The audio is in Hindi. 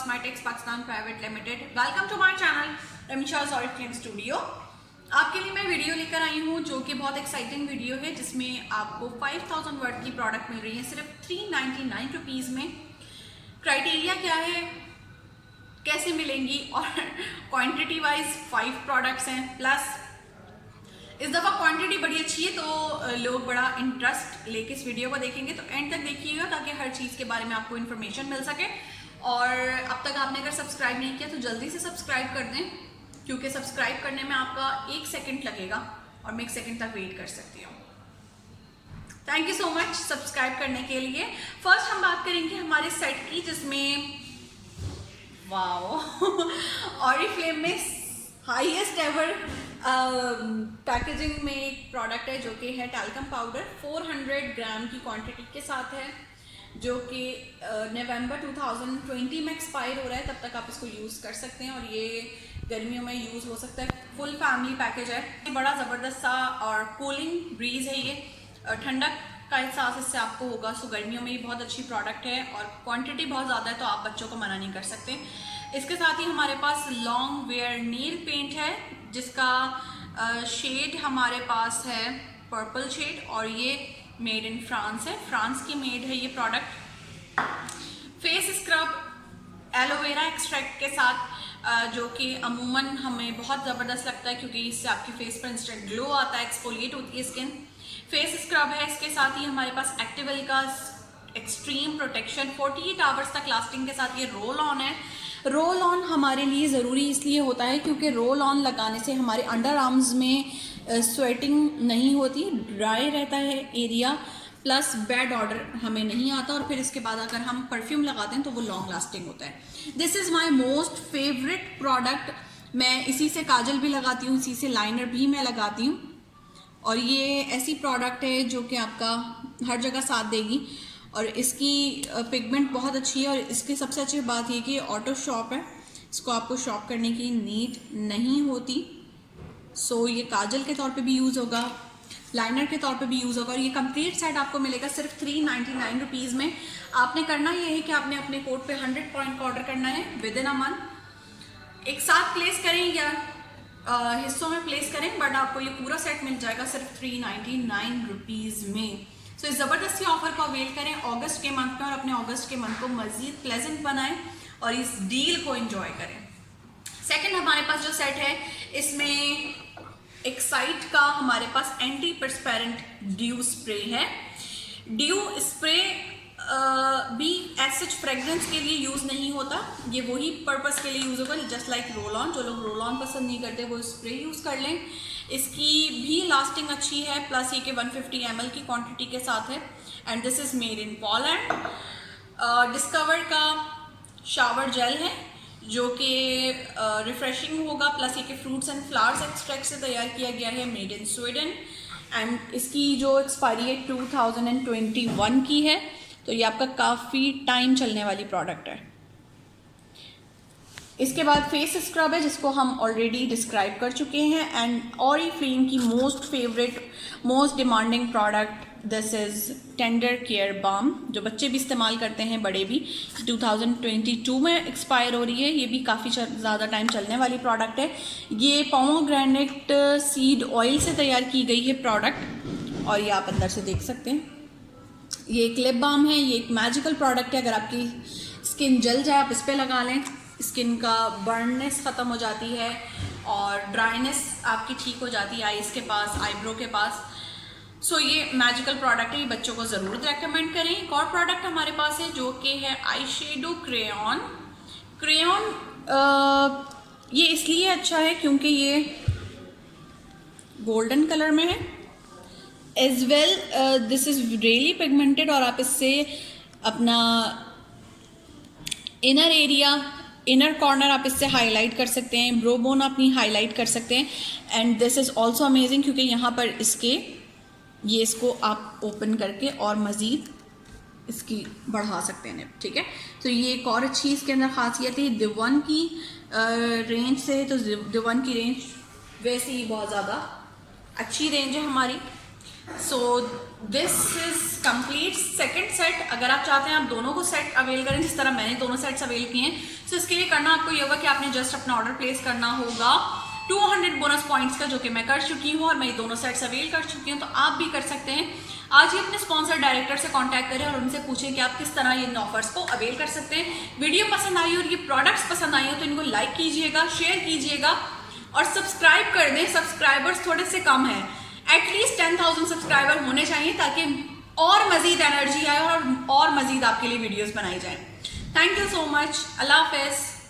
Cosmetics Pakistan private limited. Welcome to my channel Ramisha's Oriflame studio. आपके लिए मैं वीडियो लेकर आई हूँ जो कि बहुत एक्साइटिंग वीडियो है, जिसमें आपको 5000 वर्थ की प्रोडक्ट मिल रही है सिर्फ 399 रुपीज़ में। क्राइटेरिया क्या है, कैसे मिलेंगी, और क्वांटिटी वाइज 5 प्रोडक्ट्स हैं, प्लस इस दफ़ा क्वांटिटी बड़ी अच्छी है तो लोग बड़ा इंटरेस्ट लेके इस वीडियो को देखेंगे। तो एंड तक देखिएगा ताकि हर चीज़ के बारे में आपको इन्फॉर्मेशन मिल सके। और अब तक आपने अगर सब्सक्राइब नहीं किया तो जल्दी से सब्सक्राइब कर दें, क्योंकि सब्सक्राइब करने में आपका 1 सेकंड लगेगा और मैं 1 सेकंड तक वेट कर सकती हूँ। Thank you so much subscribe करने के लिए। फर्स्ट हम बात करेंगे हमारे सेट की, जिसमें वाओ ऑरिफ्लेम में हाईएस्ट एवर पैकेजिंग में एक प्रोडक्ट है जो कि है टैल्कम पाउडर। 400 ग्राम की क्वांटिटी के साथ है, जो कि नवंबर 2020 में एक्सपायर हो रहा है। तब तक आप इसको यूज़ कर सकते हैं और ये गर्मियों में यूज़ हो सकता है। फुल फैमिली पैकेज है, बड़ा ज़बरदस्त सा और कूलिंग ब्रीज है। ये ठंडक का एहसास इससे आपको होगा। सो गर्मियों में ये बहुत अच्छी प्रोडक्ट है और क्वांटिटी बहुत ज़्यादा है तो आप बच्चों को मना नहीं कर सकते। इसके साथ ही हमारे पास लॉन्ग वेयर नील पेंट है, जिसका शेड हमारे पास है पर्पल शेड, और ये मेड इन फ्रांस है, फ्रांस की मेड है ये product. Face scrub aloe vera extract के साथ, जो कि अमूमन हमें बहुत ज़बरदस्त लगता है क्योंकि इससे आपकी फेस पर इंस्टेंट ग्लो आता है, एक्सफोलिएट होती है स्किन। फेस स्क्रब है। इसके साथ ही हमारे पास एक्टिवल का एक्सट्रीम प्रोटेक्शन 48 आवर्स तक लास्टिंग के साथ ये रोल ऑन है। रोल ऑन हमारे लिए ज़रूरी इसलिए होता है क्योंकि रोल ऑन लगाने से हमारे अंडर आर्म्स में स्वेटिंग नहीं होती, ड्राई रहता है एरिया, प्लस बैड ऑर्डर हमें नहीं आता, और फिर इसके बाद अगर हम परफ्यूम लगाते हैं तो वो लॉन्ग लास्टिंग होता है। This is my most favourite product. मैं इसी से काजल भी लगाती हूँ, इसी से लाइनर भी मैं लगाती हूँ, और ये ऐसी प्रोडक्ट है जो कि आपका हर जगह साथ देगी। और इसकी पिगमेंट बहुत अच्छी है, और इसकी सबसे अच्छी बात ये कि ऑटो शॉप है, इसको आपको शॉप करने की नीड नहीं होती। सो ये काजल के तौर पे भी यूज़ होगा, लाइनर के तौर पे भी यूज़ होगा, और ये कंप्लीट सेट आपको मिलेगा सिर्फ 399 रुपीज़ में। आपने करना ये है कि आपने अपने कोड पे 100 पॉइंट का ऑर्डर करना है विद इन अ मंथ। एक साथ प्लेस करें या हिस्सों में प्लेस करें, बट आपको ये पूरा सेट मिल जाएगा सिर्फ 399 रुपीज़ में। सो इस ज़बरदस्ती ऑफर को अवेल करें अगस्त के मंथ में, और अपने अगस्त के मंथ को मज़ीद प्लेजेंट बनाएं और इस डील को एंजॉय करें। सेकंड हमारे पास जो सेट है, इसमें एक्साइट का हमारे पास एंटी परस्पेरेंट ड्यू स्प्रे है। ड्यू स्प्रे भी एज सच फ्रेगरेंस के लिए यूज़ नहीं होता, ये वही पर्पस के लिए यूज़ होगा जस्ट लाइक रोल ऑन। जो लोग रोल ऑन पसंद नहीं करते वो स्प्रे यूज़ कर लें। इसकी भी लास्टिंग अच्छी है, प्लस ये कि 150 ml की क्वांटिटी के साथ है, and this is made in Poland. Discover का शावर जेल है जो कि रिफ्रेशिंग होगा, प्लस ये कि फ्रूट्स एंड फ्लावर्स एक्सट्रैक्ट से तैयार किया गया है, मेड इन स्वीडन, एंड इसकी जो एक्सपायरी है 2021 की है, तो ये आपका काफ़ी टाइम चलने वाली प्रोडक्ट है। इसके बाद फेस स्क्रब है, जिसको हम ऑलरेडी डिस्क्राइब कर चुके हैं, एंड ऑरिफ्लेम की most favourite most demanding product, this is tender care balm, जो बच्चे भी इस्तेमाल करते हैं, बड़े भी। 2022 में एक्सपायर हो रही है, ये भी काफ़ी ज़्यादा टाइम चलने वाली प्रोडक्ट है। ये पोमोग्रेनेट सीड ऑयल से तैयार की गई है प्रोडक्ट, और ये आप अंदर से देख सकते हैं। ये एक लिप बाम है, ये एक मैजिकल प्रोडक्ट है। अगर आपकी स्किन जल जाए आप इस पर लगा लें, स्किन का बर्ननेस ख़त्म हो जाती है और ड्राइनेस आपकी ठीक हो जाती है आईज के पास, आईब्रो के पास। सो ये मैजिकल प्रोडक्ट है, ये बच्चों को ज़रूर रेकमेंड करें। एक और प्रोडक्ट हमारे पास है जो कि है आई शेडो क्रेयॉन। ये इसलिए अच्छा है क्योंकि ये गोल्डन कलर में है, as well this is really pigmented, और आप इससे अपना इनर एरिया, इनर कॉर्नर आप इससे हाईलाइट कर सकते हैं, ब्रो बोन अपनी हाईलाइट कर सकते हैं, and this is also amazing क्योंकि यहाँ पर इसको आप ओपन करके और मज़ीद इसकी बढ़ा सकते हैं, ठीक है। तो ये एक और अच्छी इसके अंदर खासियत है, दिवन की रेंज से है, तो दिवन की रेंज वैसे ही बहुत ज़्यादा अच्छी रेंज है हमारी। So this is complete second set. अगर आप चाहते हैं आप दोनों को सेट अवेल करें जिस तरह मैंने दोनों सेट्स अवेल किए हैं, तो इसके लिए करना आपको ये होगा कि आपने जस्ट अपना ऑर्डर प्लेस करना होगा 200 बोनस पॉइंट्स का, जो कि मैं कर चुकी हूँ और मैं ये दोनों सेट्स अवेल कर चुकी हूँ। तो आप भी कर सकते हैं। आज ही अपने स्पॉन्सर डायरेक्टर से कांटेक्ट करें और उनसे पूछें कि आप किस तरह इन ऑफर्स को अवेल कर सकते हैं। वीडियो पसंद आई और ये प्रोडक्ट्स पसंद आई हो तो इनको लाइक कीजिएगा, शेयर कीजिएगा और सब्सक्राइब कर दें। सब्सक्राइबर्स थोड़े से कम हैं, एटलीस्ट 10,000 सब्सक्राइबर होने चाहिए ताकि और मजीद एनर्जी आए और मजीद आपके लिए वीडियोस बनाई जाए। Thank you so much. अल्लाह हाफिज़।